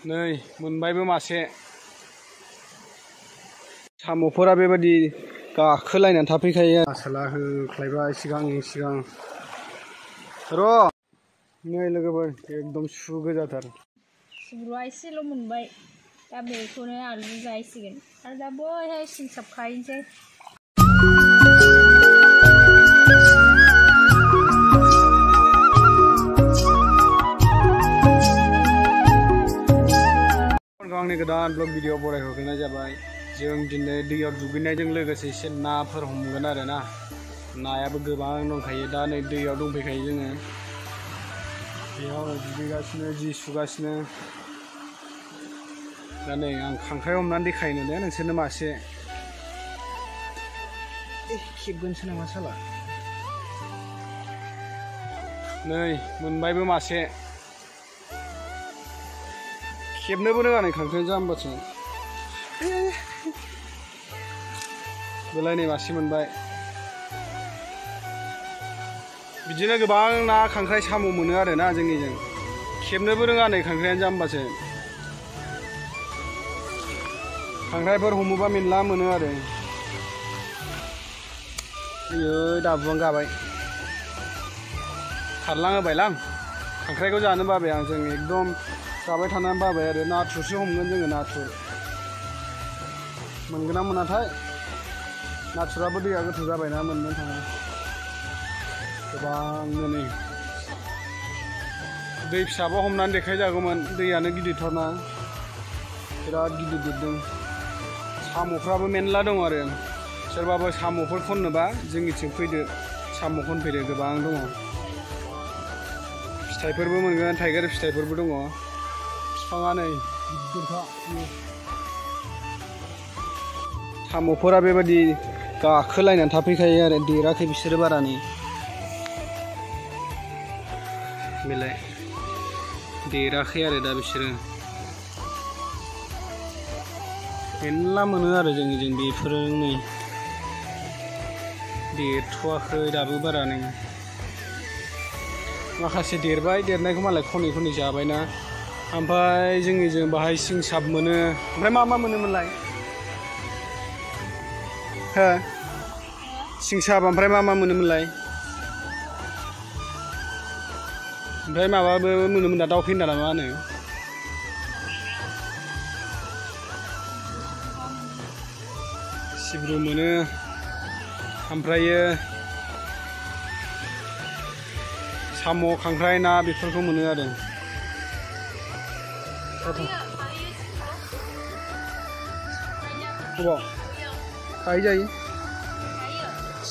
नै मोनबायबो मासे साम'फोरा बेबायदि गाखोलायनानै थाफैखायो। आसोला होख्लायबाय सिगां र' नै लोगोफोर एकदम सु गोजाथार। सिब्रुआ एसेल' मोनबाय दा बेखौनो आलु जाहैसिगोन आरो दा बैहाय सिंसाब खाहैनोसै। आंनि गोदान ब्लग भिडिअ बरायहरग्रोनाय जाबाय। जों दिनै दैयाव दुगैनायजों लोगोसे एसे नाफोर हमगोन आरो ना। नायाबो गोबां दंखायो दा नै दैयाव दंफैखायो जोङो बेयाव दुगैगासिनो जि सुगासिनो। दा नै आं खांख्राइ हमनानै देखायनो दे नोंसोरनो मासे खेबगोनसो नामा साला। नै मोनबायबो मासे खेबनोबो रोङा नै खांख्राइ जाम्बासो बेलाय नै मासे मोनबाय। बिदिनो गोबां ना खांख्राइ साम' मोनो आरो ना जोंनिजों खेबनोबो रोङा नै खांख्राइयानो जाम्बासो। खांख्राइफोर हमोबा मेरला मोनो आरो। आयै दाबुआनो गाबाय खारलाङोबायलां खांख्राइखौ जानो बाबाय आं। जों एकदम जाबाय थानानै बाबाय आरो नाथुरसो हमगोन जोङो। नाथुर मोनगोन ना मोनाथाय। नाथुराबो दैया गोथौ जाबायना मोननो थाङा गोबांनो। नै दै फिसाबा हमनानै देखायजागौमोन दैयानो गिदिरथारना बिराद गिदिर देरदों। साम'फ्राबो मेरला दं आरो सोरबाबो साम'फोर खननोबा जोंनिथिं फैदो साम' खनफैदो गोबां दङ। फिथाइफोरबो मोनगोन थाइगिर फिथाइफोरबो दङ। बिफाङा नै गिदिरखा। साम'फोरा बेबायदि गाखोलायनानै थाफैखायो आरो देराखै बिसोरो बारा। नै बेलाय देराखै आरो दा बिसोरो मेरला मोनो आरो जोंनिजों बेफोरो नै देरथ'वाखै दाबो बारा। नै माखासे देरबाय देरनायखौ मालाय खनै खनै जाबायना। ओमफ्राय जोंनिजों बाहाय सिंसाब मोनो। ओमफ्राय मा मोनोमोनलाय हो सिंसाब ओमफ्राय मा मोनोमोनलाय। ओमफ्राय माबाबो मोनोमोन दा दाउ फेन्दा ना मा होनो सिब्रु मोनो। ओमफ्रायो साम' खांख्राइ ना बेफोरखौ मोनो आरो। अबाव खाहैजायो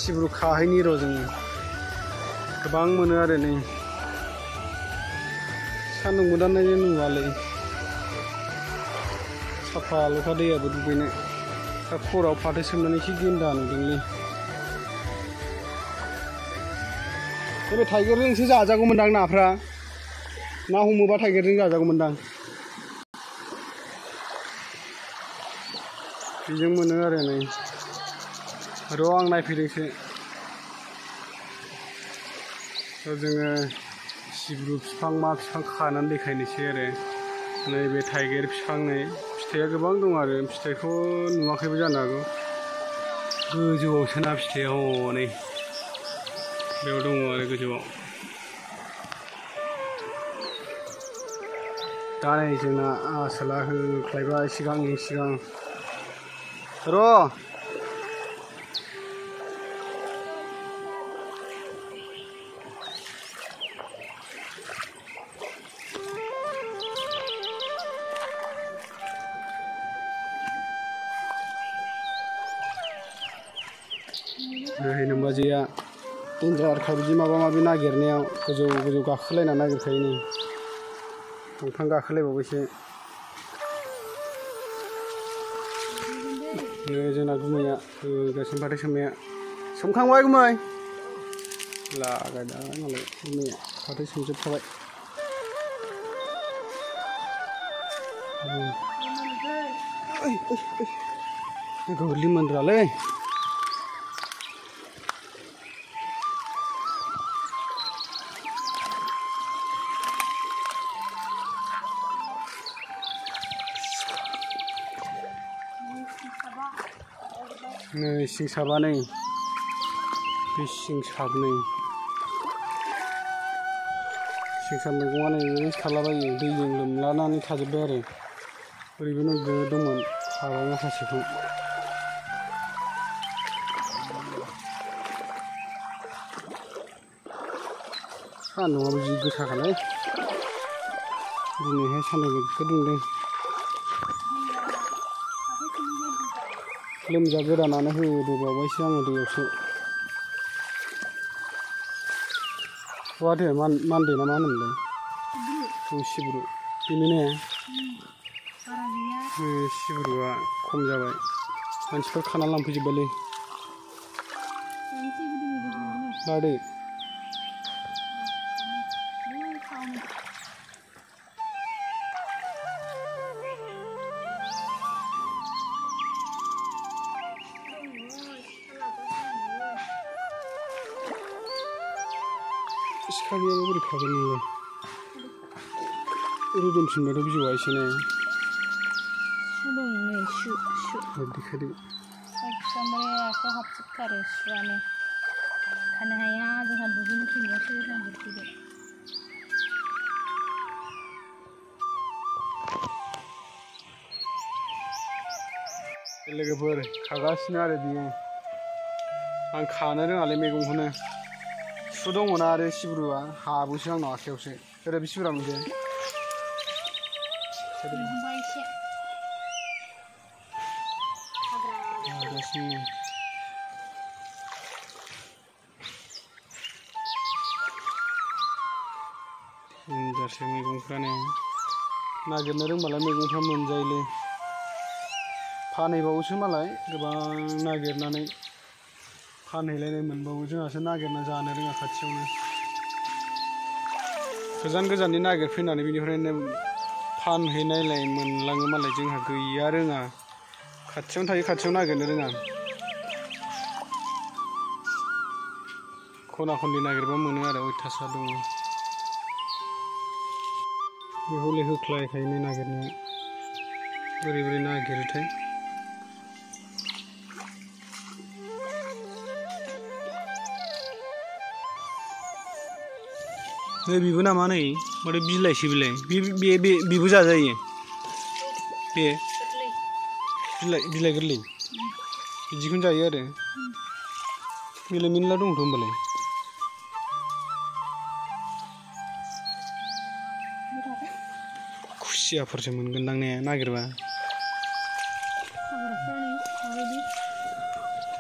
सिब्रु खाहैनि र' जोङो गोबां मोनो आरो। नै सान्दुं गोदाननायजों नुवालै साफाल'खा दैयाबो दुगैनो। दा खर'आव फाथो सोमनानै एसे गेन्दा नुदोंलै। बे थाइगिरजोंसो जाजागौमोनदां नाफ्रा। ना हमोबा थाइगिरजों जाजागौमोनदां। बेजों मोनो आरो। नै र' आं नायफैदोंसो जोङो सिब्रु बिफां मा बिफां खानानै देखायनोसै आरो। नैबे थाइगिर बिफां नै फिथाइया गोबां दं आरो फिथाइखौ नुवाखैबो जानो हागौ। गोजौआवसो ना फिथाइया हनै बेयाव दङ आरो गोजौआव। दा नै जोंना आसोला होख्लायबाय सिगां र' नै नोमबाजैया देन्जारखा बिदि माबा माबि नागिरनायाव गोजौ गाखोलायना नागिरखायो। नै दंफां गाखोलायबावबायसो। नै जोंना गुमैया होगासिनो फाथो सोमनाया सोमखांबाय गुमै लागायदा मालाय गुमैया फाथो सोमजोबखाबाय। गोरलैमोनरालै नै सिं साबा नै बे सिं साबनै सिं साब मैगङा नै ओरैनो थालाबायो दैजों लोमलानानै थाजोब्बाय आरो ओरैबो नोगो दंमोन हाबाय माखासेखौ सान्दुंआबो जि गोसाखालै दिनैहाय सान्दुं गोगो दुंदों लोमजा गोदानानो होबोबावबायसो आङो दैयावसो वादे मानदे ना मा होनोमोनलाय सिब्रु बेनो ने सिब्रुआ खम जाबाय मानसिफोर खाना लांफैजोब्बायलै लादो सिखा गैयाबा बोरै खागोन नोंलाय रोदोमफिनबायथ' बिजौआ एसे ने देखायदो एकदमबारे आखायाव हाबजोबथारो सुआनो खानो हाया जोंहा दुगैनो फैनायावसो नांजोबफैबाय लोगोफोर खागासिनो आरो बियो आं खानो रोङालै मैगंखौनो सु दङना आरो सिब्रुआ हाबोसो आंनाव आखायावसो ओरै बिसिब्रा मोनसे हागासिनो देनजारसो मैगंफ्रानो नागिरनो रोंबालाय मैगंफ्रा मोनजायोलै फानहैबावोसो मालाय गोबां नागिरनानै फानहैलायनाय मोनबावो जोंहासो नागिरना जानो रोङा खाथियावनो गोजान गोजाननि नागिरफैनानै बिनिफ्रायनो फानहैनायलाय मोनलाङो मालाय जोंहा गैया रोङा खाथियावनो थायो खाथियाव नागिरनो रोङा खना खनलि नागिरबा मोनो आरो अयथासार दङ बेखौले होख्लायखायनो नागिरनाया बोरै बोरै नागिरोथाय नै बेबो नामा नै माथो बिलाइसो बिलाइ बेबो जाजायो बे बिलाइ गोरलै बिदिखौनो जायो आरो बेलाय मेरला दंथ' होमबालाय खुसियाफोरसो मोनगोनदां ने नागिरबा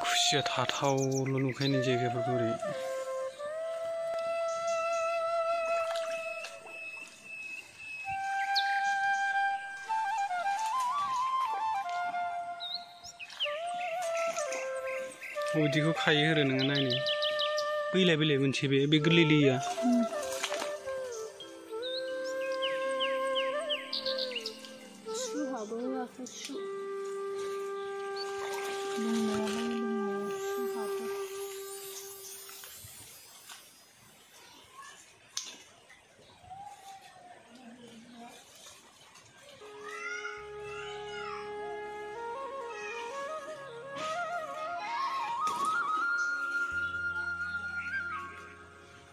खुसिया थाथावल' नुखायो जायगाफोरखौ ओरै बिदिखौ खायो आरो नोङो नायनो बैलाय मोनसे बे गोरलै लैया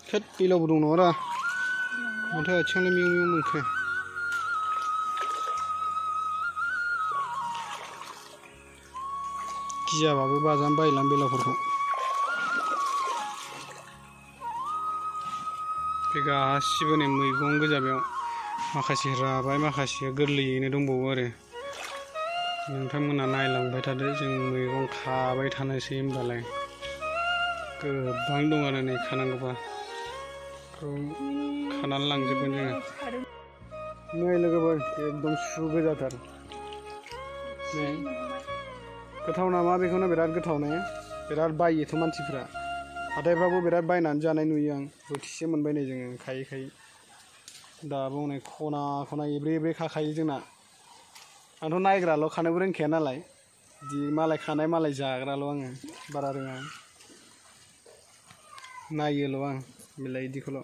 थोद दैलावबो दं नङारा माथो आथिङालाय मेव मेव मोनखो गियाबाबो बाजानो बायलां बेलावफोरखौ बे गासिबो नै मैगं गोजा बेयाव माखासे राबाय माखासेया गोरलैयैनो दंबावो आरो नोंथांमोना नायलांबाय थादो जों मैगं खाबाय थानोसै होमबालाय गोबां दं आरो नै खानांगौबा खानानै लांजोबगोन जोङो नै लोगोफोर एकदम सु गोजाथार नै गोथाव नामा बेखौनो बिराद गोथाव ने बिराद बायोथ' मानसिफ्रा हाथायफ्रावबो बिराद बायनानै जानाय नुयो आं बोथिसे मोनबाय नै जोङो खायै खायै दाबो हनै खना खना एब्रे एब्रे खाखायो जोंना आंथ' नायग्राल' खानोबो रोंखाया नालाय बिदि मालाय खानाय मालाय जाग्राल' आङो बारा रोङा नायोल' आं बेलाय बिदिखौल'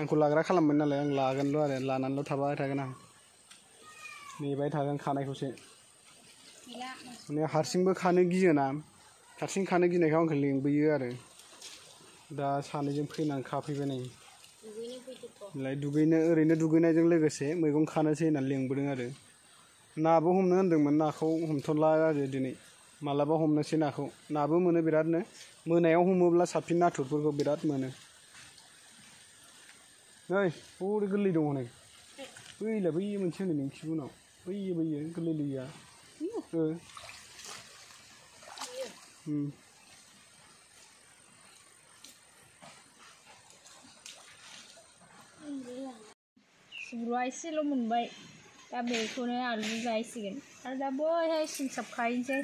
आंखौ लाग्रा खालामबाय नालाय आं लागोनल' आरो लानानैल' थाबाय थागोन आं नेबाय थागोन खानायखौसो माने हारसिंबो खानो गियोना हारसिं खानो गिनायखाय आंखौ लेंबोयो आरो दा सानैजों फैनानै खाफैबाय नै दुगैनो ओरैनो दुगैनायजों लोगोसे मैगं खानोसै होननानै लेंबोदों आरो नाबो हमनो होनदोंमोन नाखौ हमथ'ला आरो दिनै मालाबा हमनोसै नाखौ नाबो मोनो बिरादनो मोनायाव हमोब्ला साबसिन नाथुरफोरखौ बिराद मोनो नै हरै गोरलै दङ नै बैलाय बै मोनसे होनो नोंखि उनाव बैयो गोरलै लैया सिब्रुआ एसेल' मोनबाय दा बेखौनो आलु जाहैसिगोन आरो दा बैहाय सिंसाब खाहैनोसै